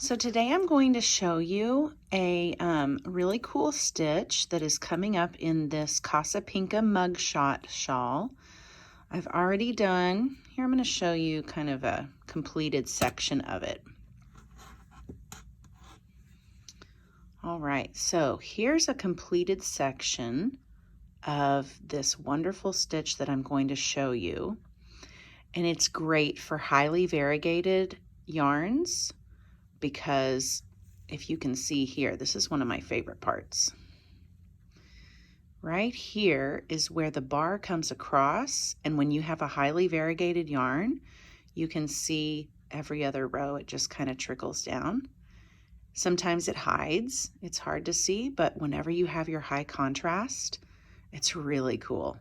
So today I'm going to show you a really cool stitch that is coming up in this Casapinka Mug Shot Shawl. I've already done, here I'm going to show you kind of a completed section of it. All right, so here's a completed section of this wonderful stitch that I'm going to show you. And it's great for highly variegated yarns, because if you can see here, this is one of my favorite parts. Right here is where the bar comes across, and when you have a highly variegated yarn, you can see every other row, it just kind of trickles down. Sometimes it hides, it's hard to see, but whenever you have your high contrast, it's really cool.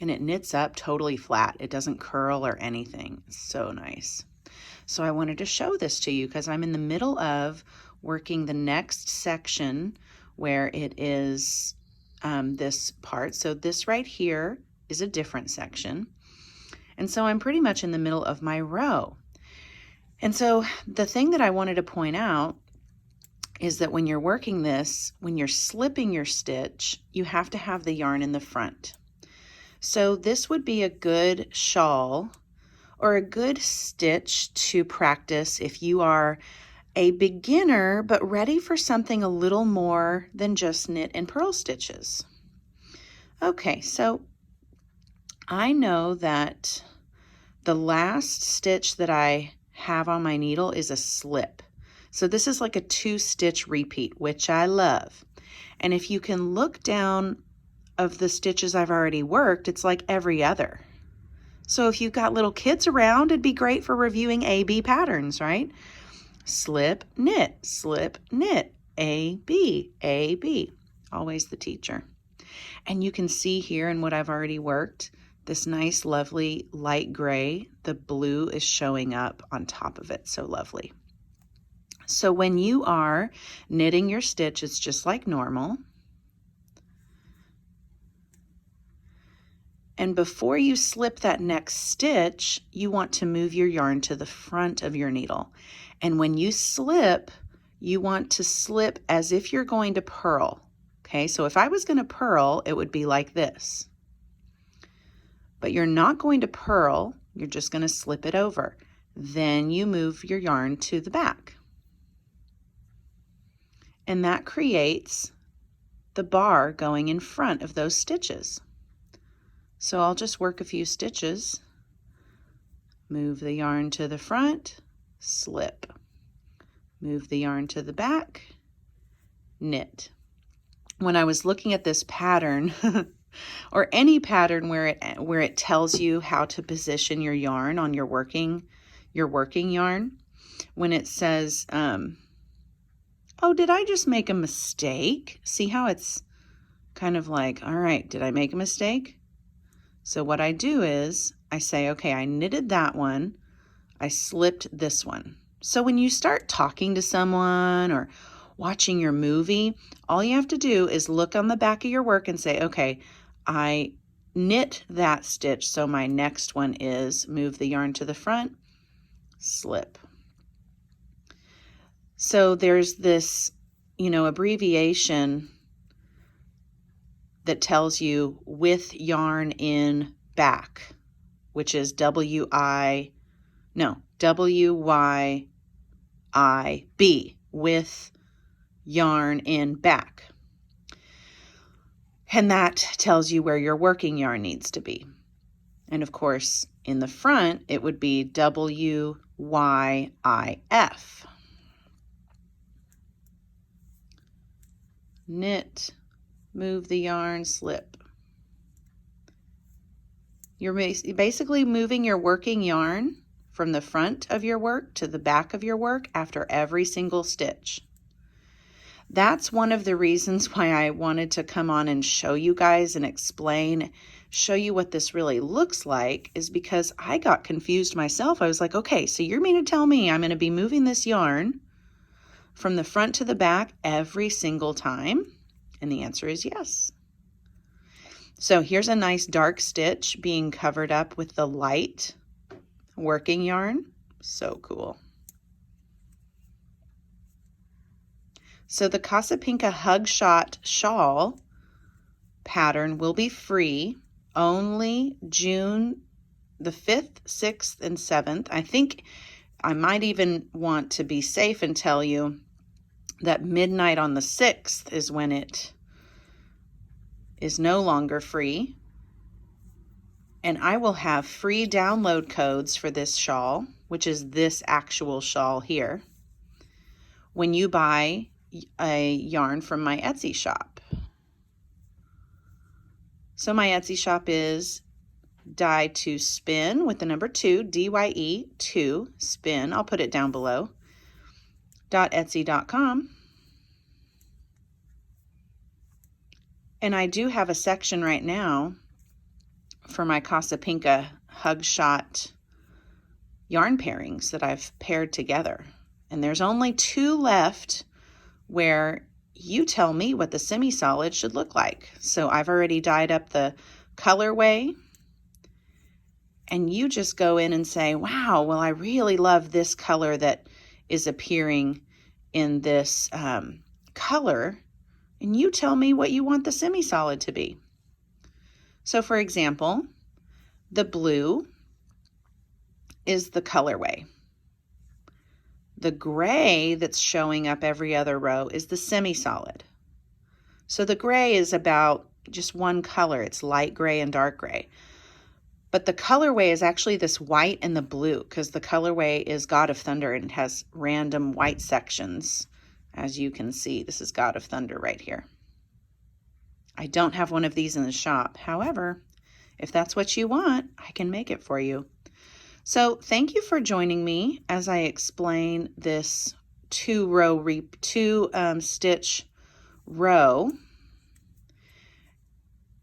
And it knits up totally flat. It doesn't curl or anything. It's so nice. So I wanted to show this to you because I'm in the middle of working the next section where it is this part. So this right here is a different section. And so I'm pretty much in the middle of my row. And so the thing that I wanted to point out is that when you're working this, when you're slipping your stitch, you have to have the yarn in the front. So this would be a good shawl or a good stitch to practice if you are a beginner but ready for something a little more than just knit and purl stitches. Okay, so I know that the last stitch that I have on my needle is a slip. So this is like a 2-stitch repeat, which I love. And if you can look down of the stitches I've already worked, it's like every other. So if you've got little kids around, it'd be great for reviewing A-B patterns, right? Slip, knit, A, B, always the teacher. And you can see here in what I've already worked, this nice, lovely light gray, the blue is showing up on top of it, so lovely. So when you are knitting your stitch, it's just like normal. And before you slip that next stitch, you want to move your yarn to the front of your needle. And when you slip, you want to slip as if you're going to purl. Okay, so if I was going to purl, it would be like this. But you're not going to purl, you're just going to slip it over. Then you move your yarn to the back. And that creates the bar going in front of those stitches. So I'll just work a few stitches, move the yarn to the front, slip, move the yarn to the back, knit. When I was looking at this pattern, or any pattern where it tells you how to position your yarn on your working yarn, when it says, oh, did I just make a mistake? See how it's kind of like, all right, did I make a mistake? So what I do is I say, okay, I knitted that one, I slipped this one. So when you start talking to someone or watching your movie, all you have to do is look on the back of your work and say, okay, I knit that stitch, so my next one is move the yarn to the front, slip. So there's this, abbreviation that tells you with yarn in back, which is W-Y-I-B, with yarn in back. And that tells you where your working yarn needs to be. And of course, in the front, it would be W-Y-I-F. Knit, move the yarn, slip. You're basically moving your working yarn from the front of your work to the back of your work after every single stitch. That's one of the reasons why I wanted to come on and show you guys and show you what this really looks like, is because I got confused myself. I was like, okay, so you're mean to tell me I'm going to be moving this yarn from the front to the back every single time? And the answer is yes. So here's a nice dark stitch being covered up with the light working yarn. So cool. So the Casapinka Hug Shot Shawl pattern will be free only June the 5th, 6th, and 7th. I think I might even want to be safe and tell you that midnight on the 6th is when it is no longer free. And I will have free download codes for this shawl, which is this actual shawl here, when you buy a yarn from my Etsy shop. So my Etsy shop is Dye to Spin with the number 2, DYE 2 spin. I'll put it down below. .etsy.com. And I do have a section right now for my Casapinka Hug Shot yarn pairings that I've paired together. And there's only 2 left where you tell me what the semi-solid should look like. So I've already dyed up the colorway, and you just go in and say, wow, well, I really love this color that is appearing in this color, and you tell me what you want the semi-solid to be. So for example, the blue is the colorway. The gray that's showing up every other row is the semi-solid. So the gray is about just one color. It's light gray and dark gray. But the colorway is actually this white and the blue, because the colorway is God of Thunder and it has random white sections. As you can see, this is God of Thunder right here. I don't have one of these in the shop. However, if that's what you want, I can make it for you. So thank you for joining me as I explain this 2 stitch row.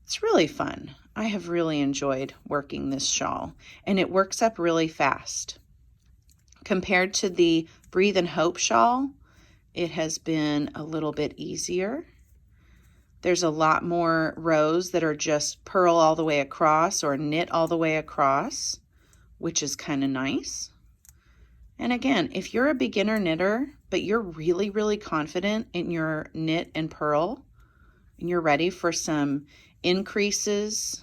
It's really fun. I have really enjoyed working this shawl, and it works up really fast. Compared to the Breathe and Hope shawl, it has been a little bit easier. There's a lot more rows that are just purl all the way across or knit all the way across, which is kind of nice. And again, if you're a beginner knitter, but you're really, really confident in your knit and purl, and you're ready for some increases,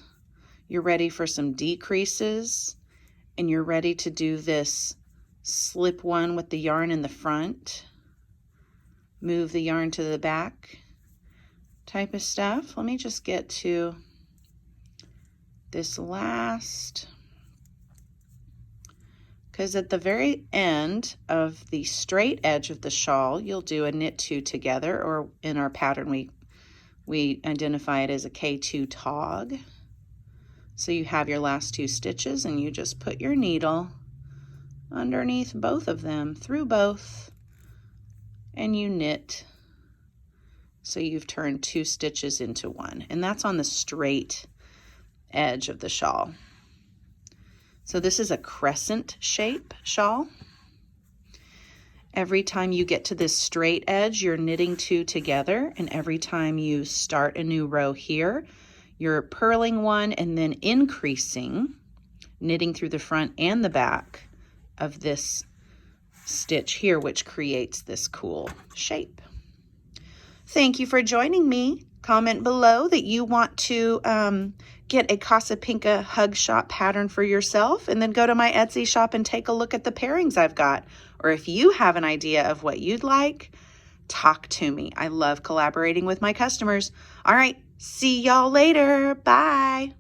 you're ready for some decreases, and you're ready to do this slip one with the yarn in the front, move the yarn to the back type of stuff. Let me just get to this last, because at the very end of the straight edge of the shawl, you'll do a knit 2 together, or in our pattern we identify it as a K2 tog. So you have your last 2 stitches, and you just put your needle underneath both of them, through both, and you knit. So you've turned 2 stitches into 1, and that's on the straight edge of the shawl. So this is a crescent shape shawl. Every time you get to this straight edge, you're knitting 2 together, and every time you start a new row here, you're purling 1 and then increasing, knitting through the front and the back of this stitch here, which creates this cool shape. Thank you for joining me. Comment below that you want to get a Casapinka Hug Shot pattern for yourself, and then go to my Etsy shop and take a look at the pairings I've got. Or if you have an idea of what you'd like, talk to me. I love collaborating with my customers. All right, see y'all later. Bye.